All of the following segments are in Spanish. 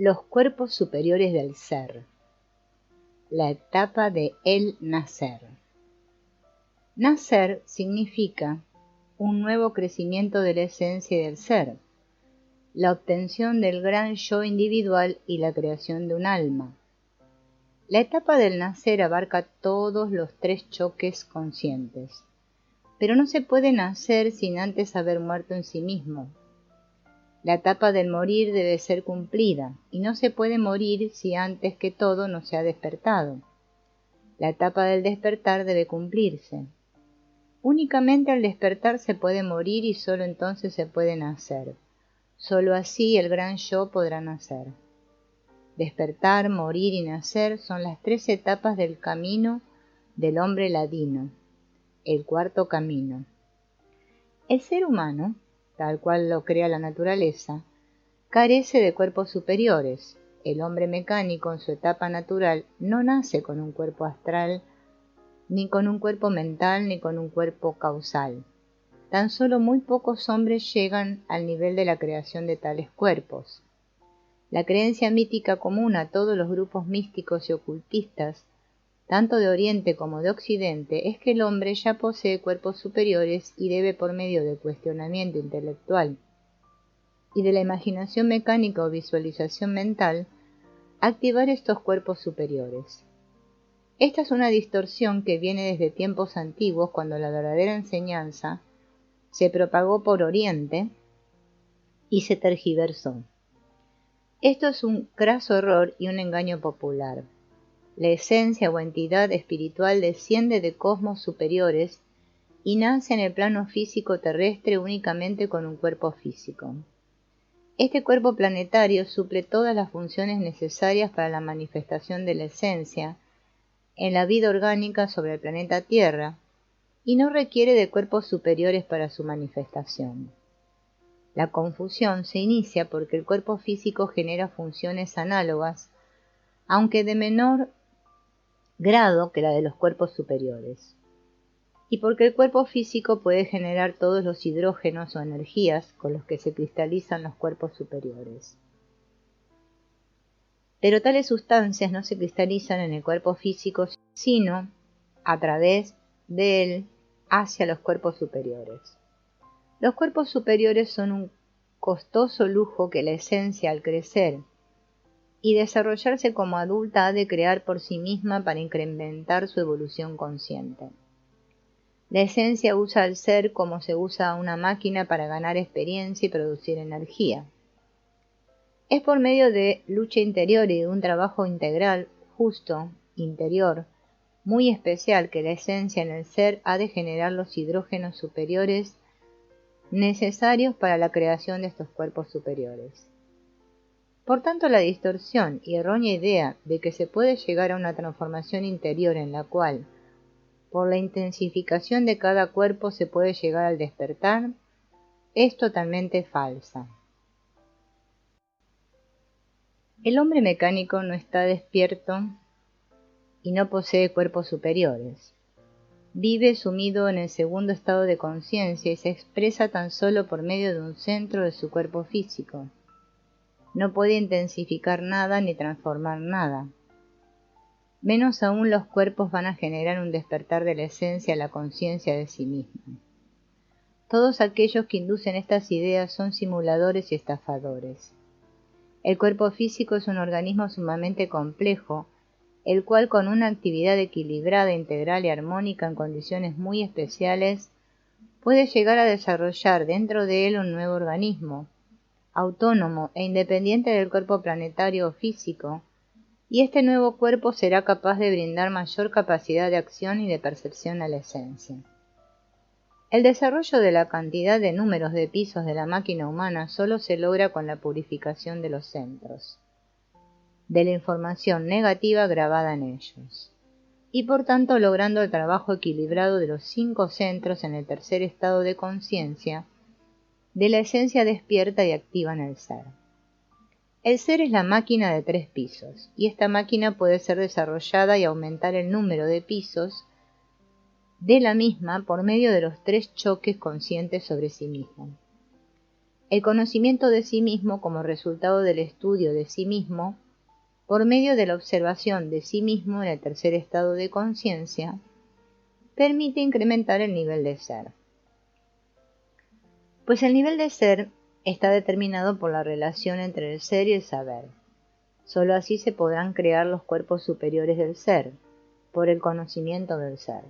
Los cuerpos superiores del ser. La etapa de el nacer. Nacer significa un nuevo crecimiento de la esencia y del ser, la obtención del gran yo individual y la creación de un alma. La etapa del nacer abarca todos los tres choques conscientes, pero no se puede nacer sin antes haber muerto en sí mismo. La etapa del morir debe ser cumplida, y no se puede morir si antes que todo no se ha despertado. La etapa del despertar debe cumplirse. Únicamente al despertar se puede morir y solo entonces se puede nacer. Solo así el gran yo podrá nacer. Despertar, morir y nacer son las tres etapas del camino del hombre ladino, el cuarto camino. El ser humano, tal cual lo crea la naturaleza, carece de cuerpos superiores. El hombre mecánico en su etapa natural no nace con un cuerpo astral, ni con un cuerpo mental, ni con un cuerpo causal. Tan solo muy pocos hombres llegan al nivel de la creación de tales cuerpos. La creencia mítica común a todos los grupos místicos y ocultistas, tanto de Oriente como de Occidente, es que el hombre ya posee cuerpos superiores y debe, por medio del cuestionamiento intelectual y de la imaginación mecánica o visualización mental, activar estos cuerpos superiores. Esta es una distorsión que viene desde tiempos antiguos, cuando la verdadera enseñanza se propagó por Oriente y se tergiversó. Esto es un craso error y un engaño popular. La esencia o entidad espiritual desciende de cosmos superiores y nace en el plano físico terrestre únicamente con un cuerpo físico. Este cuerpo planetario suple todas las funciones necesarias para la manifestación de la esencia en la vida orgánica sobre el planeta Tierra y no requiere de cuerpos superiores para su manifestación. La confusión se inicia porque el cuerpo físico genera funciones análogas, aunque de menor grado que la de los cuerpos superiores, y porque el cuerpo físico puede generar todos los hidrógenos o energías con los que se cristalizan los cuerpos superiores. Pero tales sustancias no se cristalizan en el cuerpo físico, sino a través de él hacia los cuerpos superiores. Los cuerpos superiores son un costoso lujo que la esencia, al crecer y desarrollarse como adulta, ha de crear por sí misma para incrementar su evolución consciente. La esencia usa al ser como se usa a una máquina para ganar experiencia y producir energía. Es por medio de lucha interior y de un trabajo integral, justo, interior, muy especial, que la esencia en el ser ha de generar los hidrógenos superiores necesarios para la creación de estos cuerpos superiores. Por tanto, la distorsión y errónea idea de que se puede llegar a una transformación interior en la cual, por la intensificación de cada cuerpo, se puede llegar al despertar, es totalmente falsa. El hombre mecánico no está despierto y no posee cuerpos superiores. Vive sumido en el segundo estado de conciencia y se expresa tan solo por medio de un centro de su cuerpo físico. No puede intensificar nada ni transformar nada. Menos aún los cuerpos van a generar un despertar de la esencia a la conciencia de sí misma. Todos aquellos que inducen estas ideas son simuladores y estafadores. El cuerpo físico es un organismo sumamente complejo, el cual, con una actividad equilibrada, integral y armónica en condiciones muy especiales, puede llegar a desarrollar dentro de él un nuevo organismo, autónomo e independiente del cuerpo planetario o físico, y este nuevo cuerpo será capaz de brindar mayor capacidad de acción y de percepción a la esencia. El desarrollo de la cantidad de números de pisos de la máquina humana solo se logra con la purificación de los centros, de la información negativa grabada en ellos, y por tanto logrando el trabajo equilibrado de los 5 centros en el tercer estado de conciencia, de la esencia despierta y activa en el ser. El ser es la máquina de 3 pisos, y esta máquina puede ser desarrollada y aumentar el número de pisos de la misma por medio de los 3 choques conscientes sobre sí mismo. el conocimiento de sí mismo como resultado del estudio de sí mismo, por medio de la observación de sí mismo en el tercer estado de conciencia, permite incrementar el nivel de ser. Pues el nivel de ser está determinado por la relación entre el ser y el saber. Solo así se podrán crear los cuerpos superiores del ser, por el conocimiento del ser.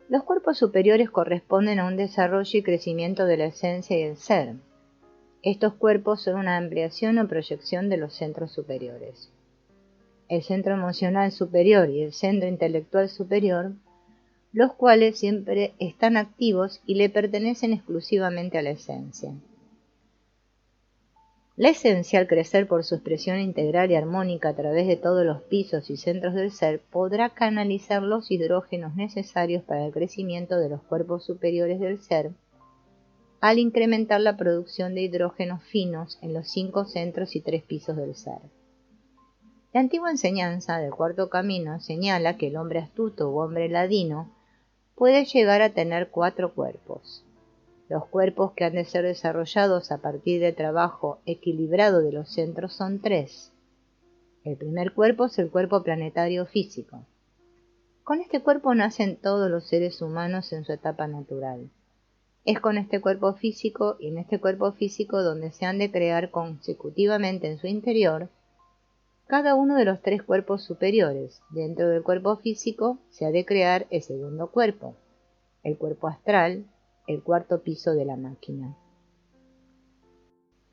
Los cuerpos superiores corresponden a un desarrollo y crecimiento de la esencia y el ser. Estos cuerpos son una ampliación o proyección de los centros superiores. El centro emocional superior y el centro intelectual superior, los cuales siempre están activos y le pertenecen exclusivamente a la esencia. La esencia, al crecer por su expresión integral y armónica a través de todos los pisos y centros del ser, podrá canalizar los hidrógenos necesarios para el crecimiento de los cuerpos superiores del ser, al incrementar la producción de hidrógenos finos en los 5 centros y 3 pisos del ser. La antigua enseñanza del cuarto camino señala que el hombre astuto u hombre ladino puede llegar a tener 4 cuerpos. Los cuerpos que han de ser desarrollados a partir del trabajo equilibrado de los centros son 3. El primer cuerpo es el cuerpo planetario físico. Con este cuerpo nacen todos los seres humanos en su etapa natural. Es con este cuerpo físico y en este cuerpo físico donde se han de crear consecutivamente en su interior cada uno de los 3 cuerpos superiores. Dentro del cuerpo físico se ha de crear el segundo cuerpo, el cuerpo astral, el 4.º piso de la máquina.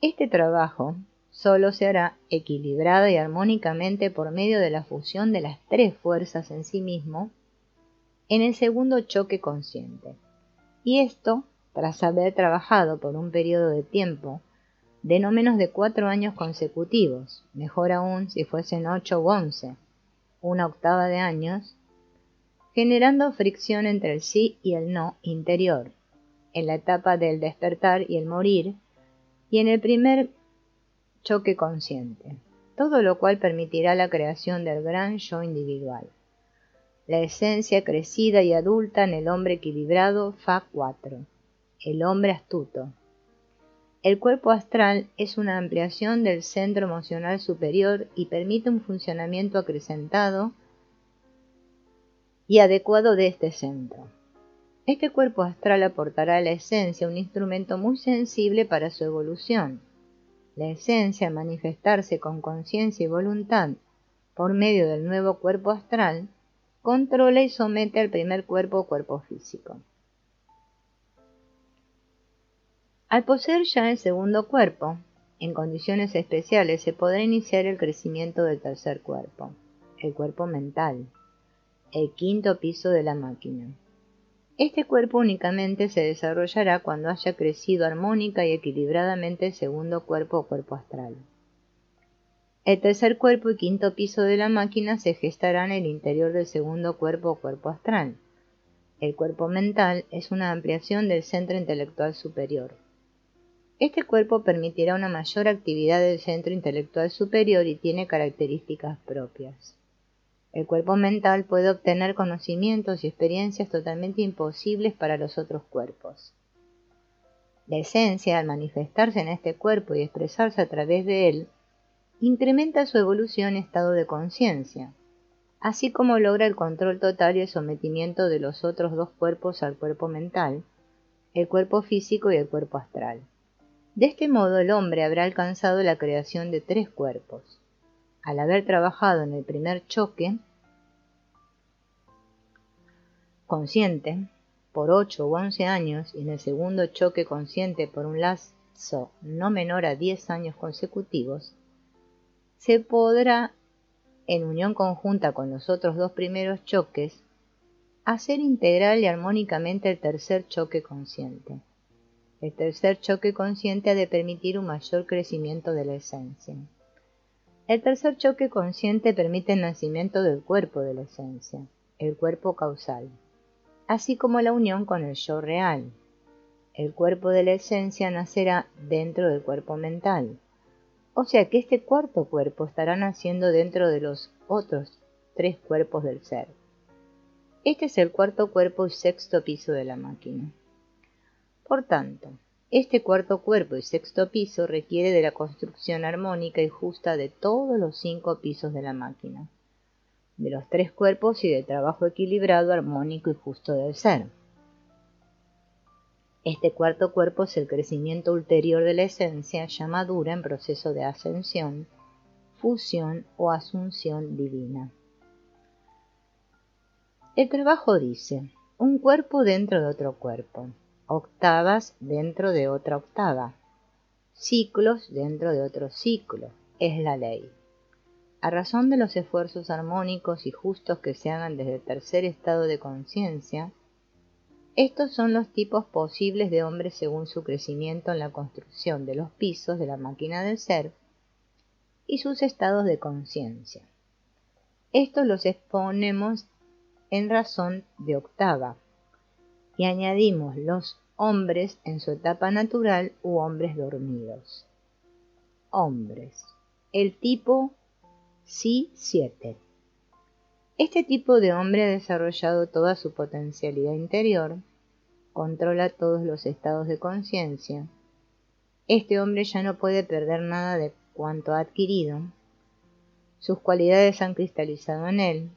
Este trabajo solo se hará equilibrada y armónicamente por medio de la fusión de las 3 fuerzas en sí mismo en el segundo choque consciente. Y esto tras haber trabajado por un periodo de tiempo de no menos de 4 años consecutivos, mejor aún si fuesen 8 u 11, una octava de años, generando fricción entre el sí y el no interior, en la etapa del despertar y el morir, y en el primer choque consciente, todo lo cual permitirá la creación del gran yo individual, la esencia crecida y adulta en el hombre equilibrado Fa 4, el hombre astuto. El cuerpo astral es una ampliación del centro emocional superior y permite un funcionamiento acrecentado y adecuado de este centro. Este cuerpo astral aportará a la esencia un instrumento muy sensible para su evolución. La esencia, al manifestarse con conciencia y voluntad por medio del nuevo cuerpo astral, controla y somete al primer cuerpo o cuerpo físico. Al poseer ya el segundo cuerpo, en condiciones especiales se podrá iniciar el crecimiento del tercer cuerpo, el cuerpo mental, el 5.º piso de la máquina. Este cuerpo únicamente se desarrollará cuando haya crecido armónica y equilibradamente el segundo cuerpo o cuerpo astral. El tercer cuerpo y 5.º piso de la máquina se gestarán en el interior del segundo cuerpo o cuerpo astral. El cuerpo mental es una ampliación del centro intelectual superior. Este cuerpo permitirá una mayor actividad del centro intelectual superior y tiene características propias. El cuerpo mental puede obtener conocimientos y experiencias totalmente imposibles para los otros cuerpos. La esencia, al manifestarse en este cuerpo y expresarse a través de él, incrementa su evolución y estado de conciencia, así como logra el control total y el sometimiento de los otros 2 cuerpos al cuerpo mental, el cuerpo físico y el cuerpo astral. De este modo el hombre habrá alcanzado la creación de 3 cuerpos. Al haber trabajado en el primer choque consciente por 8 u 11 años y en el segundo choque consciente por un lapso no menor a 10 años consecutivos, se podrá, en unión conjunta con los otros 2 primeros choques, hacer integral y armónicamente el tercer choque consciente. El tercer choque consciente ha de permitir un mayor crecimiento de la esencia. El tercer choque consciente permite el nacimiento del cuerpo de la esencia, el cuerpo causal, así como la unión con el yo real. El cuerpo de la esencia nacerá dentro del cuerpo mental, o sea que este cuarto cuerpo estará naciendo dentro de los otros 3 cuerpos del ser. Este es el cuarto cuerpo y 6.º piso de la máquina. Por tanto, Este cuarto cuerpo y sexto piso requiere de la construcción armónica y justa de todos los 5 pisos de la máquina, de los 3 cuerpos y del trabajo equilibrado, armónico y justo del ser. Este cuarto cuerpo es el crecimiento ulterior de la esencia, ya madura en proceso de ascensión, fusión o asunción divina. El trabajo dice: un cuerpo dentro de otro cuerpo, octavas dentro de otra octava, ciclos dentro de otro ciclo, es la ley. A razón de los esfuerzos armónicos y justos que se hagan desde el tercer estado de conciencia, estos son los tipos posibles de hombres según su crecimiento en la construcción de los pisos de la máquina del ser y sus estados de conciencia. Estos los exponemos en razón de octava y añadimos los hombres en su etapa natural u hombres dormidos. Hombres. El tipo Si-7. Este tipo de hombre ha desarrollado toda su potencialidad interior, controla todos los estados de conciencia. Este hombre ya no puede perder nada de cuanto ha adquirido. Sus cualidades han cristalizado en él.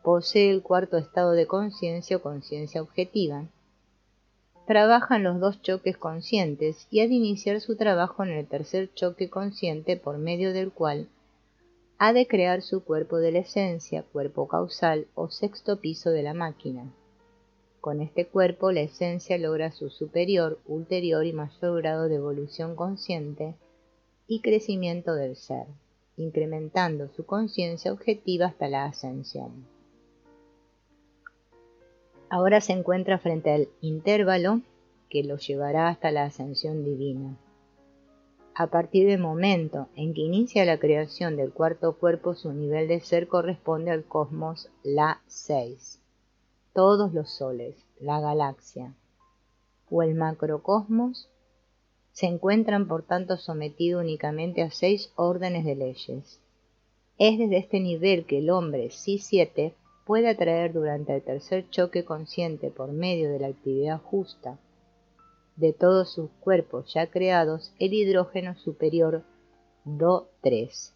Posee el cuarto estado de conciencia o conciencia objetiva. Trabaja en los 2 choques conscientes y ha de iniciar su trabajo en el tercer choque consciente, por medio del cual ha de crear su cuerpo de la esencia, cuerpo causal o sexto piso de la máquina. Con este cuerpo, la esencia logra su superior, ulterior y mayor grado de evolución consciente y crecimiento del ser, incrementando su conciencia objetiva hasta la ascensión. Ahora se encuentra frente al intervalo que lo llevará hasta la ascensión divina. A partir del momento en que inicia la creación del cuarto cuerpo, su nivel de ser corresponde al cosmos, la 6, todos los soles, la galaxia, o el macrocosmos, se encuentran por tanto sometidos únicamente a 6 órdenes de leyes. Es desde este nivel que el hombre Si-7 puede atraer durante el tercer choque consciente, por medio de la actividad justa de todos sus cuerpos ya creados, el hidrógeno superior Do3,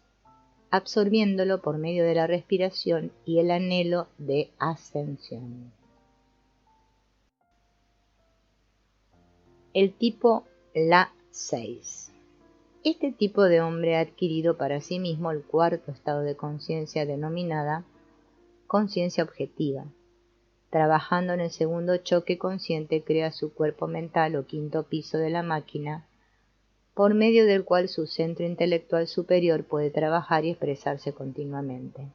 absorbiéndolo por medio de la respiración y el anhelo de ascensión. El tipo La 6. Este tipo de hombre ha adquirido para sí mismo el cuarto estado de conciencia denominada conciencia objetiva. Trabajando en el segundo choque consciente, crea su cuerpo mental o quinto piso de la máquina, por medio del cual su centro intelectual superior puede trabajar y expresarse continuamente.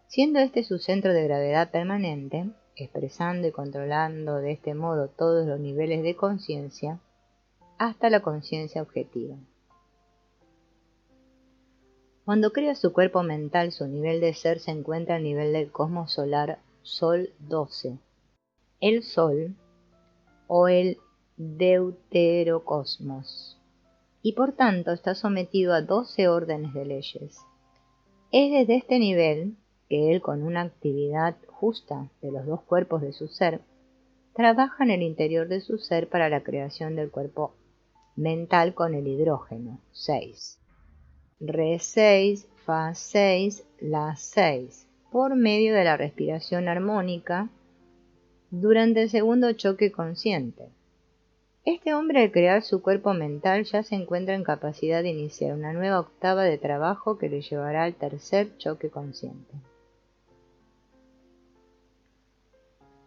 Siendo este su centro de gravedad permanente, expresando y controlando de este modo todos los niveles de conciencia, hasta la conciencia objetiva. Cuando crea su cuerpo mental, su nivel de ser se encuentra al nivel del cosmos solar Sol 12, el Sol o el Deuterocosmos, y por tanto está sometido a 12 órdenes de leyes. Es desde este nivel que él, con una actividad justa de los 2 cuerpos de su ser, trabaja en el interior de su ser para la creación del cuerpo mental con el hidrógeno 6, Re 6, Fa 6, La 6, por medio de la respiración armónica durante el segundo choque consciente. Este hombre, al crear su cuerpo mental, ya se encuentra en capacidad de iniciar una nueva octava de trabajo que le llevará al tercer choque consciente.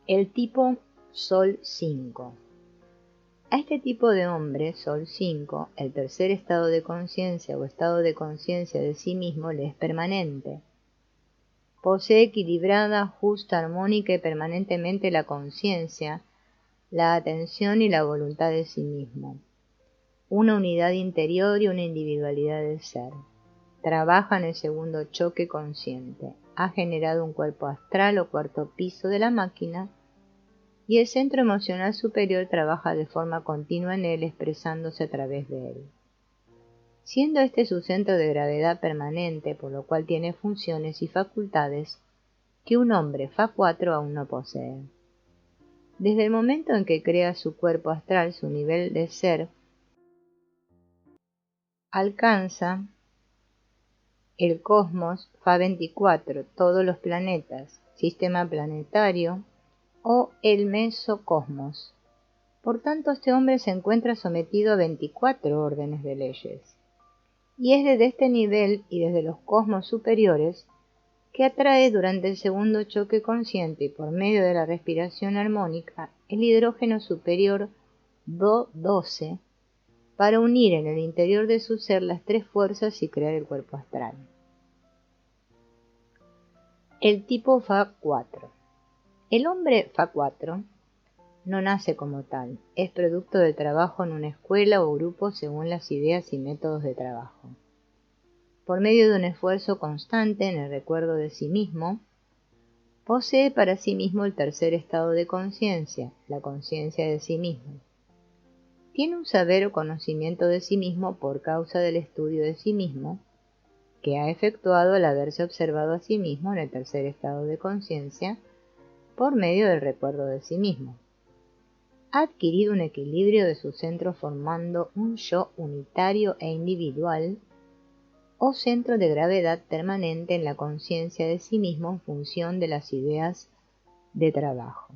El tipo Sol 5. A este tipo de hombre, Sol 5, el tercer estado de conciencia o estado de conciencia de sí mismo le es permanente. Posee equilibrada, justa, armónica y permanentemente la conciencia, la atención y la voluntad de sí mismo, una unidad interior y una individualidad del ser. Trabaja en el segundo choque consciente. Ha generado un cuerpo astral o cuarto piso de la máquina, y el centro emocional superior trabaja de forma continua en él, expresándose a través de él. Siendo este su centro de gravedad permanente, por lo cual tiene funciones y facultades que un hombre Fa4 aún no posee. Desde el momento en que crea su cuerpo astral, su nivel de ser alcanza el cosmos Fa 24, todos los planetas, sistema planetario o el mesocosmos. Por tanto, este hombre se encuentra sometido a 24 órdenes de leyes. Y es desde este nivel y desde los cosmos superiores que atrae durante el segundo choque consciente y por medio de la respiración armónica el hidrógeno superior Do12 para unir en el interior de su ser las tres fuerzas y crear el cuerpo astral. El tipo Fa 4. El hombre Fa 4 no nace como tal, es producto del trabajo en una escuela o grupo según las ideas y métodos de trabajo. Por medio de un esfuerzo constante en el recuerdo de sí mismo, posee para sí mismo el tercer estado de conciencia, la conciencia de sí mismo. Tiene un saber o conocimiento de sí mismo por causa del estudio de sí mismo, que ha efectuado al haberse observado a sí mismo en el tercer estado de conciencia por medio del recuerdo de sí mismo. Ha adquirido un equilibrio de su centro formando un yo unitario e individual o centro de gravedad permanente en la conciencia de sí mismo en función de las ideas de trabajo.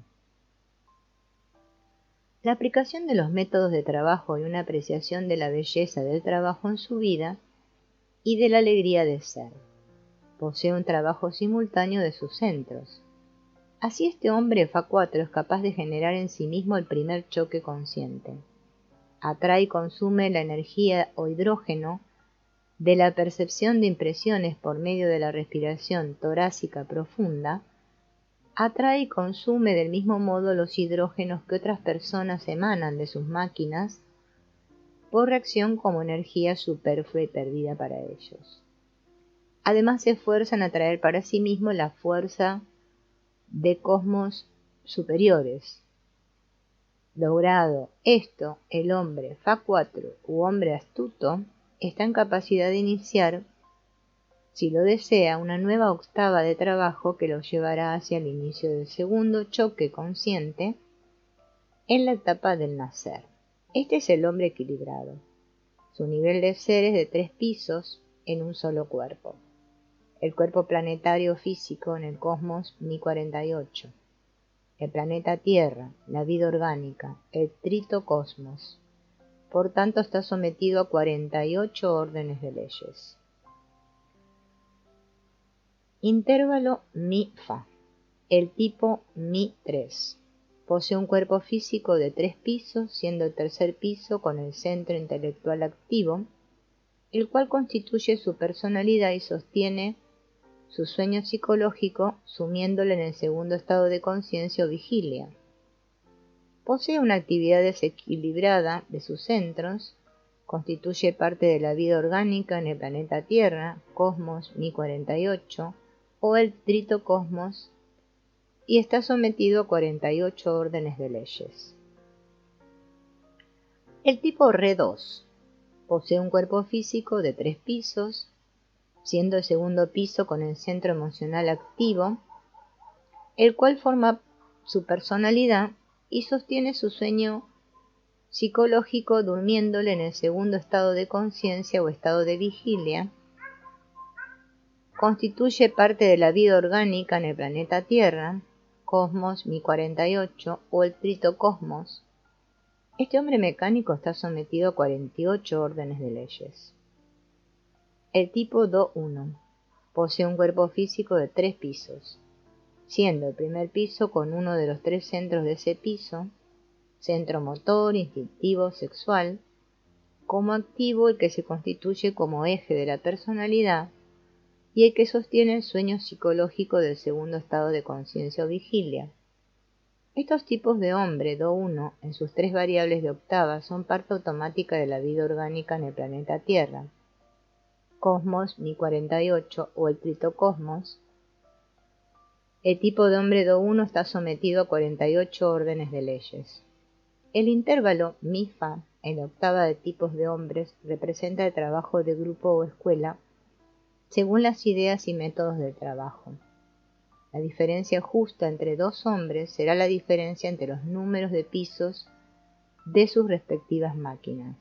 La aplicación de los métodos de trabajo y una apreciación de la belleza del trabajo en su vida y de la alegría de ser. Posee un trabajo simultáneo de sus centros. Así este hombre Fa 4 es capaz de generar en sí mismo el primer choque consciente. Atrae y consume la energía o hidrógeno de la percepción de impresiones por medio de la respiración torácica profunda. Atrae y consume del mismo modo los hidrógenos que otras personas emanan de sus máquinas por reacción como energía superflua y perdida para ellos. Además se esfuerza en atraer para sí mismo la fuerza de cosmos superiores. Logrado esto, el hombre Fa 4 u hombre astuto está en capacidad de iniciar, si lo desea, una nueva octava de trabajo que lo llevará hacia el inicio del segundo choque consciente en la etapa del nacer. Este es el hombre equilibrado. Su nivel de ser es de 3 pisos en un solo cuerpo. El cuerpo planetario físico en el cosmos Mi 48. El planeta Tierra, la vida orgánica, el tritocosmos. Por tanto, está sometido a 48 órdenes de leyes. Intervalo Mi-Fa. El tipo Mi-3. Posee un cuerpo físico de 3 pisos, siendo el tercer piso con el centro intelectual activo, el cual constituye su personalidad y sostiene su sueño psicológico, sumiéndolo en el segundo estado de conciencia o vigilia. Posee una actividad desequilibrada de sus centros, constituye parte de la vida orgánica en el planeta Tierra, cosmos Mi 48, o el tritocosmos, y está sometido a 48 órdenes de leyes. El tipo Re2 posee un cuerpo físico de 3 pisos, siendo el segundo piso con el centro emocional activo, el cual forma su personalidad y sostiene su sueño psicológico durmiéndole en el segundo estado de conciencia o estado de vigilia. Constituye parte de la vida orgánica en el planeta Tierra, cosmos Mi 48 o el tritocosmos. Este hombre mecánico está sometido a 48 órdenes de leyes. El tipo Do-1 posee un cuerpo físico de 3 pisos, siendo el primer piso con uno de los 3 centros de ese piso, centro motor, instintivo, sexual, como activo el que se constituye como eje de la personalidad y el que sostiene el sueño psicológico del segundo estado de conciencia o vigilia. Estos tipos de hombre Do-1 en sus 3 variables de octava son parte automática de la vida orgánica en el planeta Tierra, cosmos Mi 48 o el tritocosmos. El tipo de hombre Do-1 está sometido a 48 órdenes de leyes. El intervalo Mi-Fa en la octava de tipos de hombres representa el trabajo de grupo o escuela según las ideas y métodos del trabajo. La diferencia justa entre dos hombres será la diferencia entre los números de pisos de sus respectivas máquinas,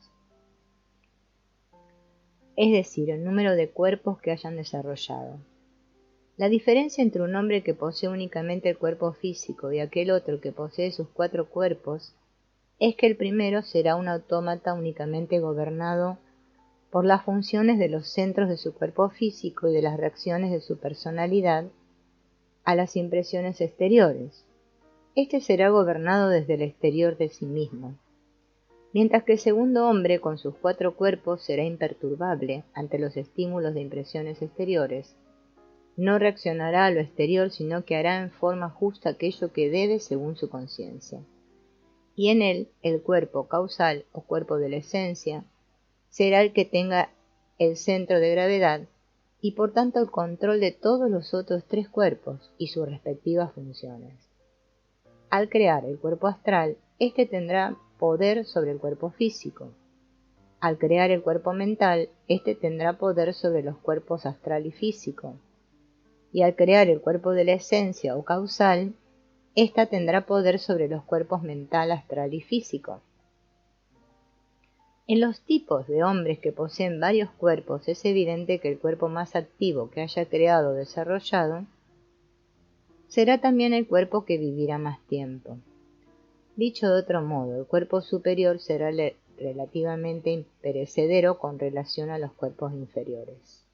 es decir, el número de cuerpos que hayan desarrollado. La diferencia entre un hombre que posee únicamente el cuerpo físico y aquel otro que posee sus 4 cuerpos es que el primero será un autómata únicamente gobernado por las funciones de los centros de su cuerpo físico y de las reacciones de su personalidad a las impresiones exteriores. Este será gobernado desde el exterior de sí mismo, mientras que el segundo hombre con sus 4 cuerpos será imperturbable ante los estímulos de impresiones exteriores. No reaccionará a lo exterior, sino que hará en forma justa aquello que debe según su conciencia. Y en él, el cuerpo causal o cuerpo de la esencia será el que tenga el centro de gravedad y por tanto el control de todos los otros 3 cuerpos y sus respectivas funciones. Al crear el cuerpo astral, éste tendrá poder sobre el cuerpo físico. Al crear el cuerpo mental, éste tendrá poder sobre los cuerpos astral y físico. Y al crear el cuerpo de la esencia o causal, ésta tendrá poder sobre los cuerpos mental, astral y físico. En los tipos de hombres que poseen varios cuerpos es evidente que el cuerpo más activo que haya creado o desarrollado será también el cuerpo que vivirá más tiempo. Dicho de otro modo, el cuerpo superior será relativamente imperecedero con relación a los cuerpos inferiores.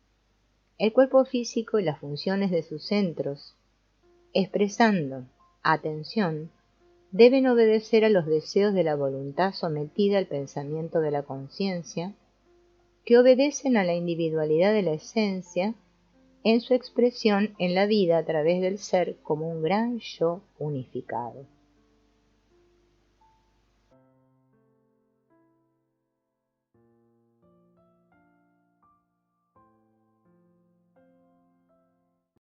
El cuerpo físico y las funciones de sus centros, expresando atención, deben obedecer a los deseos de la voluntad sometida al pensamiento de la conciencia, que obedecen a la individualidad de la esencia en su expresión en la vida a través del ser como un gran yo unificado.